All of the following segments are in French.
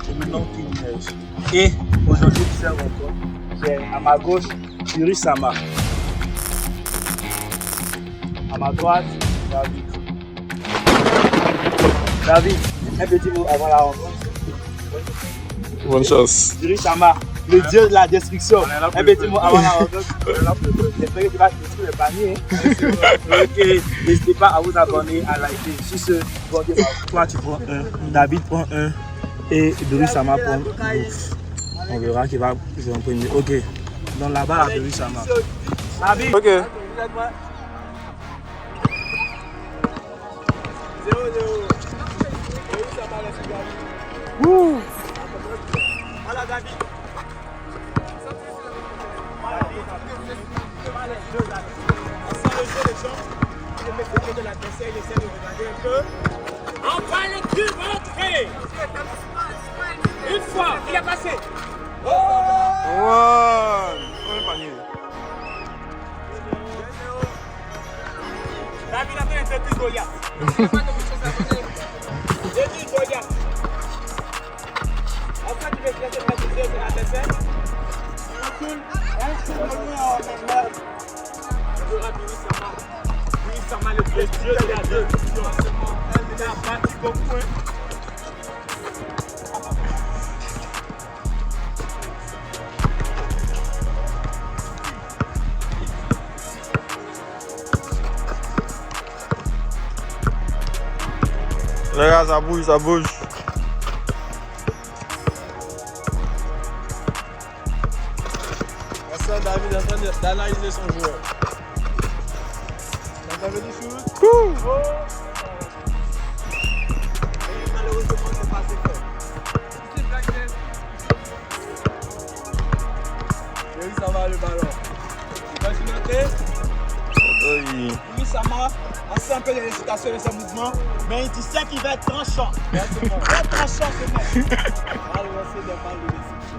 et le nom Kinez. Et aujourd'hui, tu sais encore, j'ai à ma gauche, Yuri Sama. À ma droite, David. David, un petit mot avant la rencontre. Bonne chance. Yuri Sama, le dieu de la destruction. Un petit mot avant la rencontre. J'espère que tu vas détruire le panier. Ok, n'hésitez pas à vous abonner, à liker. Sur ce, toi tu prends un, David prend un et Yuri Sama prend 12. On verra qui va en premier. Ok, donc là-bas, Yuri Sama. David. Ok. 0-0. Voilà David. On sent le jeu des gens. Il met le jeu de l'adversaire, il essaie de regarder un peu. Enfin le cul rentré. Une fois, il est passé. Wow. Premier panier. David a fait un petit Goliath. J'ai dit Goliath. Enfin, tu veux placer ta visée de l'adversaire. Tu recules. Yuri Sama, le dieu de la destruction. Il a battu bon point. Regarde, ça bouge, ça bouge. David est en train d'analyser son joueur. Vous avez du shoot? Malheureusement, c'est pas assez fort. Yuri Sama le ballon. Il va se noter. Oui. Yuri Sama a sent un peu de l'hésitation de son mouvement, mais il sait qu'il va être tranchant. Il va être tranchant ce mec.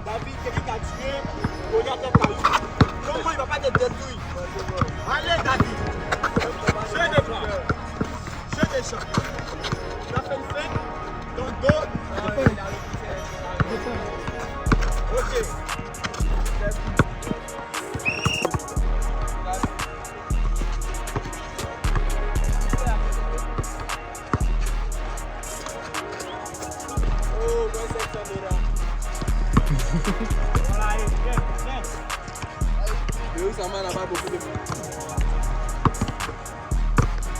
David, quelqu'un qui a tué, Goliath est caillou. Comment il ne va pas te détruire? Allez David, jeu de bras, jeu de champ. Tu as fait une fête, ton dos, ok. Oh, ouais, c'est ça déjà. Voilà, allez, viens. Yuri Sama n'a pas beaucoup de monde.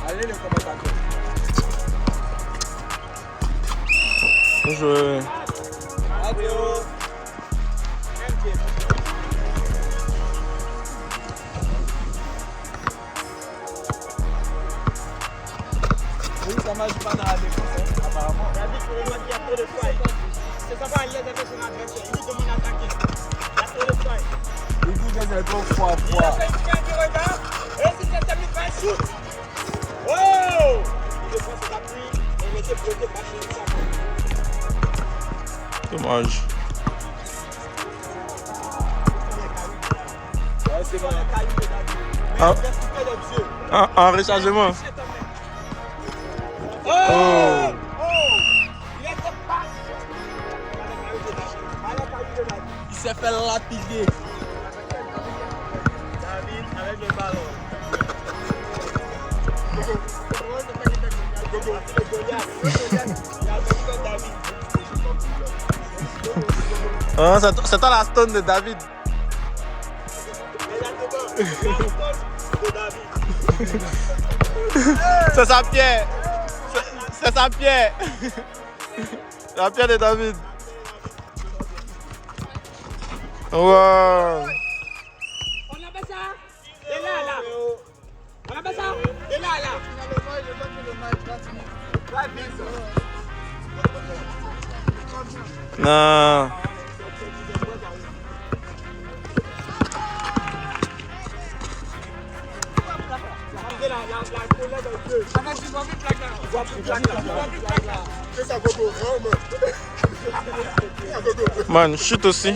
Allez les commentateurs. Bien joué. Adieu. Yuri Sama joue pas dans la défense, apparemment. David, pour le qu'il y a trop de failles. C'est ça va aller avec son adversaire. Il lui demande d'attaquer. Il y a trop de failles. Il dit que c'est trop froid. Il a fait une fin de regard. Et si c'est terminé par un shoot. Oh! Il défend ses appuis et il était bloqué par Yuri Sama. Dommage. Ouais, c'est bon. Il a caillou de David. Mais Ah. il a respecté le dieu. En rechargement. Oh! Oh. Il était pas. Il s'est fait lapider. David avec le ballon. Ah, c'est toi la stone de David. C'est sa pierre. C'est sa pierre. La pierre de David. Wow. On a fait ça. Et là. On a fait ça. Et là. Non. Man, shoot aussi.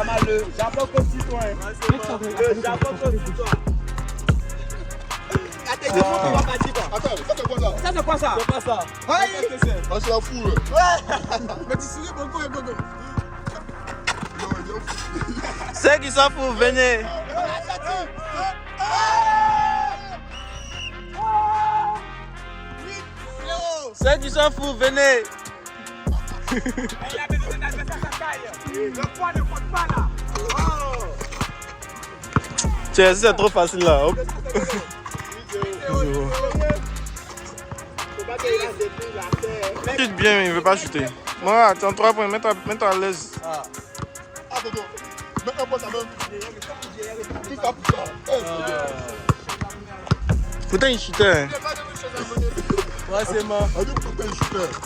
Sama, le Japon comme citoyen. Le Japon comme citoyen. Attends, ça c'est quoi ça? Ça c'est quoi ça? C'est pas ça. Ah, c'est la foule. Mais tu souris beaucoup et beaucoup. Ceux qui s'en foutent, venez. Ceux qui s'en foutent, venez. Il avait donné l'adversaire sa taille. Le poids ne compte pas là. Tiens, c'est trop facile là. Hop. Chute bien, mais il ne veut pas chuter. Moi, attends, 3 points, mets-toi à l'aise. Attends. Mets un point à même. Tout ça pour ça. Pourtant, il chutait. Ouais, c'est mort.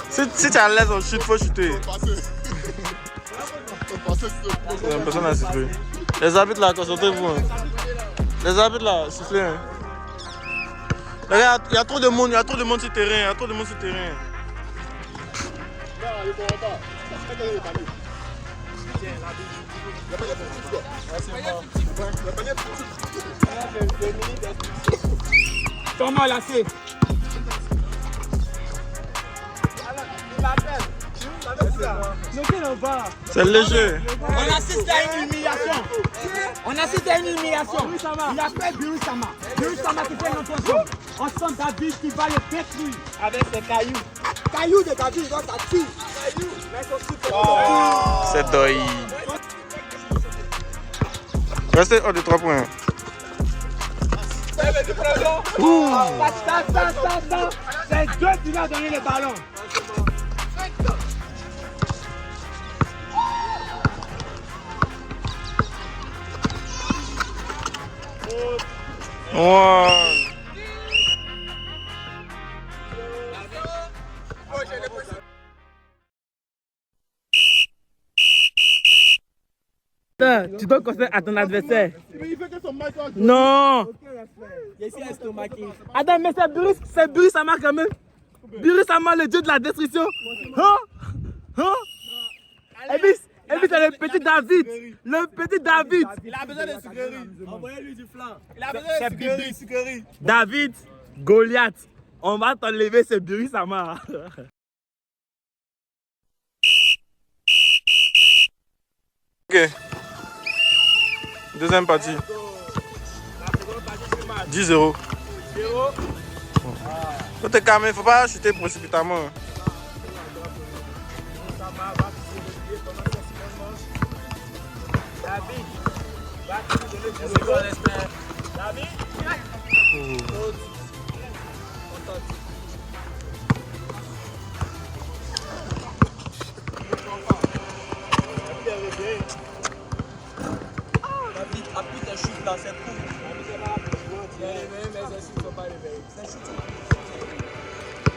Si tu es à l'aise, on chute, faut chuter. Personne n'a sifflé. Les arbitres là, concentrez-vous. Hein. Les arbitres là, sifflez. Hein. Regarde, il y a trop de monde, sur le terrain, Comment lâcher? C'est léger. On assiste à une humiliation. Il appelle Biru Sama. Biru Sama qui fait notre ensemble. Ensemble David qui va le détruire avec ses cailloux. Cailloux de David, donc ça tue. C'est doi. Restez hors de 3 points. C'est Dieu qui va donner le ballon. Wow. Tu dois conseiller à ton adversaire. Mais il fait que son mic là. Non. Ici, estomaqué. Attends, mais c'est Biru Sama quand même. Biru Sama, le dieu de la destruction. Et puis c'est le petit David. Le petit David. Il a besoin de sucreries. Envoyez-lui du flan. Il a besoin C'est de sucreries. David, Goliath. On va t'enlever ce Biru Sama. Ok. Deuxième partie. 10-0. Faut te calmer, faut pas chuter précipitamment. Appuie tes chutes là, c'est cool.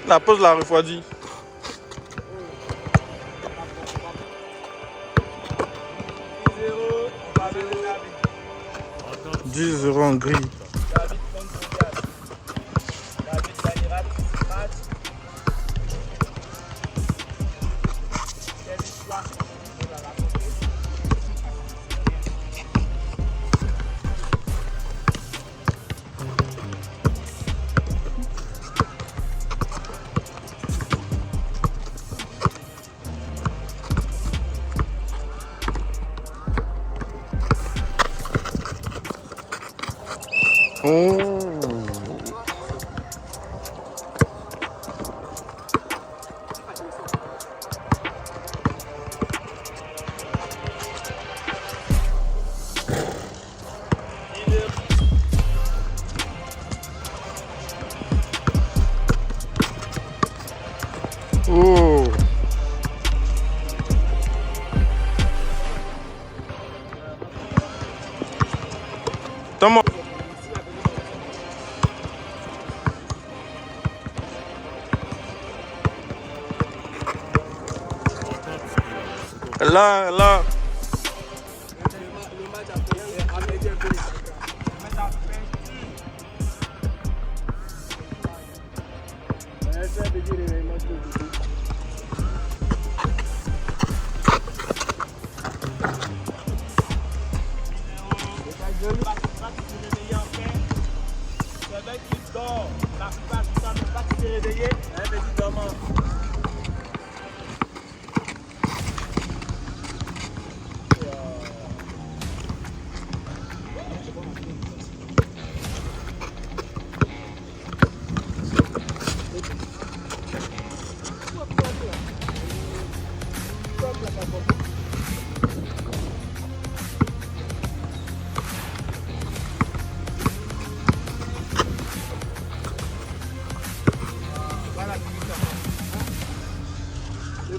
La pause l'a refroidi. 10-0 en gris. Oh. Toma. Là.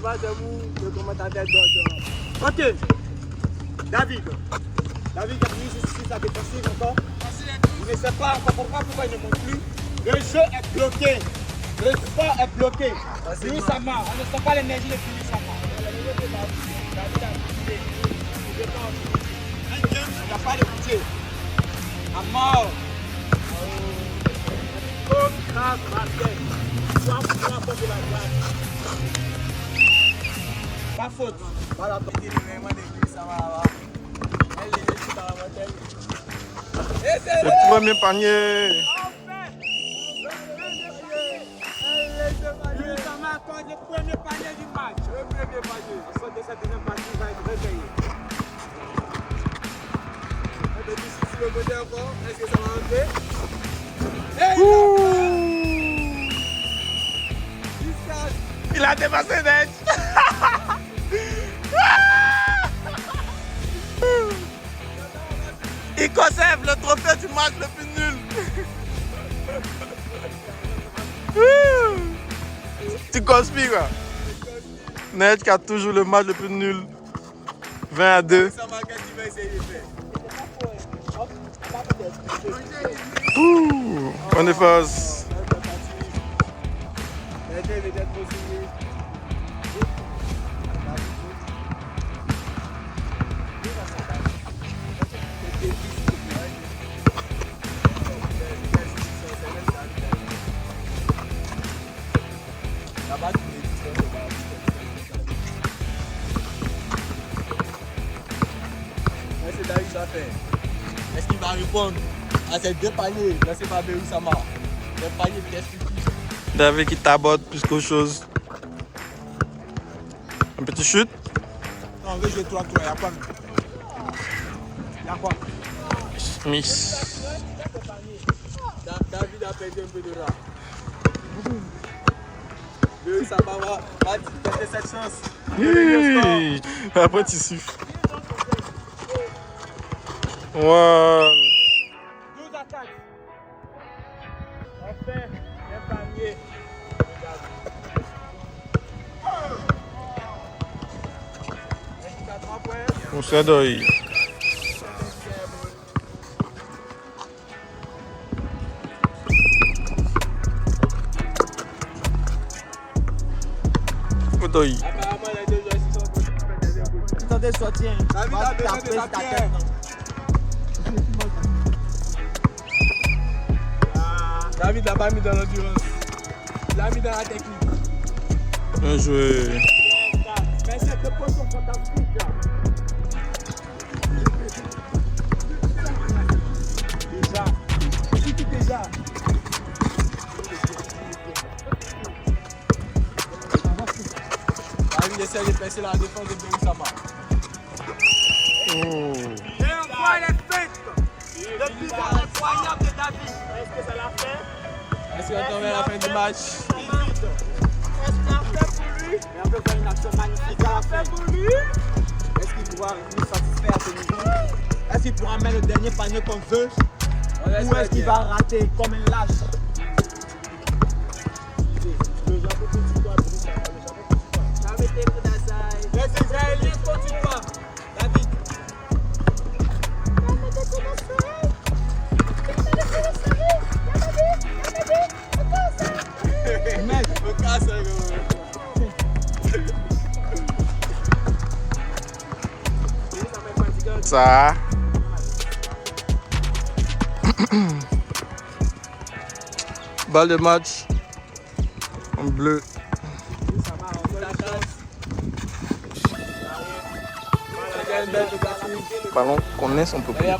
va, c'est vous, le commentateur d'autres. Ok. David a fini sur sa défensive encore. Il ne sait pas encore pourquoi il ne monte plus. Le jeu est bloqué. Le sport est bloqué. Louis Sama, on ne sent pas l'énergie de Louis Sama. David a décidé. Il n'y a pas de pitié. À mort. Oh, grave, Marseille. Pas faute de la droite. Pas faute. Voilà, le premier panier. Louis Sama accorde le premier panier du match. Le premier panier. En sorte de cette deuxième partie, il va être réveillé. Si le côté encore, est-ce que ça va rentrer? Il a dépassé net. Il conserve le trophée du match le plus nul. Tu conspires quoi? Net qui a toujours le match le plus nul. 20-2. On est face. Est-ce qu'il va répondre à ces deux paniers lancés par Louis Sama? Les paniers destructifs. David qui tabote plus qu'autre chose. Un petit chute. Non, on veut jouer 3-3, il y a quoi? Miss. David a perdu un peu de là. Louis Sama va tenter cette chance. Hi. Après tu siffles. Wow. 12 attaques. Enfin, un panier. On se doit. Apparemment, les deux joueurs ici sont pour faire des éboules. Attendez, soutien. David a besoin de sa pierre. David n'a pas mis dans l'endurance. Il l'a mis dans la technique. Bien joué. Mais cette potion fantastique là. Déjà. C'est tout déjà. David essaie de percer la défense de Louis Sama. Oh. Et on voit les fêtes. Le plus incroyable de David. Est-ce que ça l'a fait? Est-ce qu'on tombe à la fin du match? Est-ce qu'on l'a fait pour lui? Mais on peut faire une action magnifique à la fin pour lui. Est-ce qu'il pourra nous satisfaire à ce niveau? Est-ce qu'il pourra mettre le dernier panier qu'on veut? Ou est-ce qu'il va rater comme un lâche? Les Israéliens continuent pas. David. Mec, Au casse, Ça. Balle de match. En bleu. Ballon connaît son propriétaire.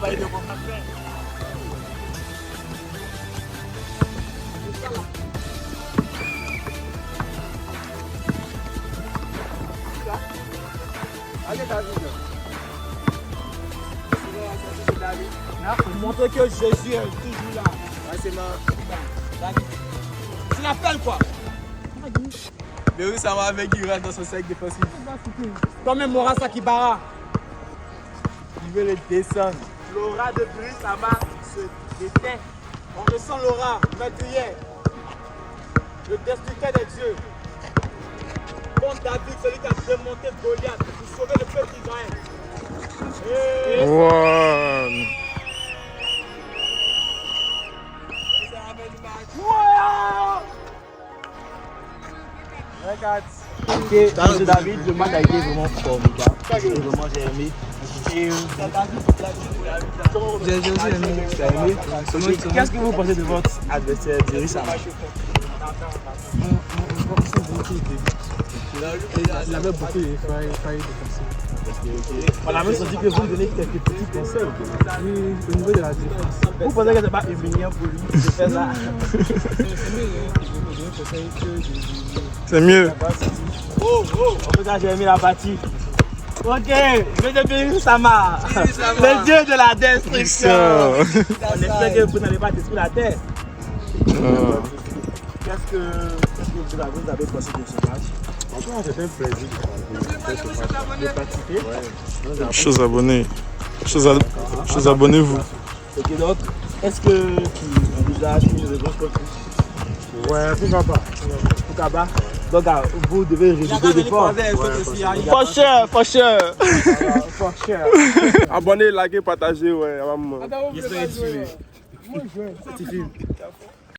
allez David. Pour montrer que Jésus est toujours là. C'est ma... David. Tu l'appelles quoi? Mais oui, ça va avec il reste dans son cercle défensif. Comme un Morassa Kibara. Il veut le descendre. L'aura de Louis Sama se déteint. On ressent l'aura meurtrière. Le destructeur des dieux. bon David, celui qui a démonté Goliath pour sauver le peuple d'Israël. Wow. Regarde. Ok, M. David, le match a été vraiment formidable. Vraiment, j'ai aimé. J'ai aussi aimé. Tu as aimé? Qu'est-ce que vous pensez de votre adversaire, Jerry Sama? Il avait beaucoup de failles défensives. On a même senti que vous lui donnez quelques petits conseils. Oui, au niveau de la défense. Vous pensez que ce n'est pas humiliant pour lui de faire ça? C'est mieux. En tout cas, j'ai aimé la partie. Ok, je Jerry Sama, le dieu de la destruction. On espère que vous n'allez pas détruire la terre. Qu'est-ce que vous avez pensé de ce match? Franchement, c'était un plaisir de participer. Chose abonnée. Chose abonnez-vous. Ok, donc, est-ce que tu envisages une revanche contre lui? Ouais, pourquoi pas. Pourquoi pas? Donc, vous devez réviser l'effort. For sure. Abonnez, likez, partagez, ouais. J'espère que tu film.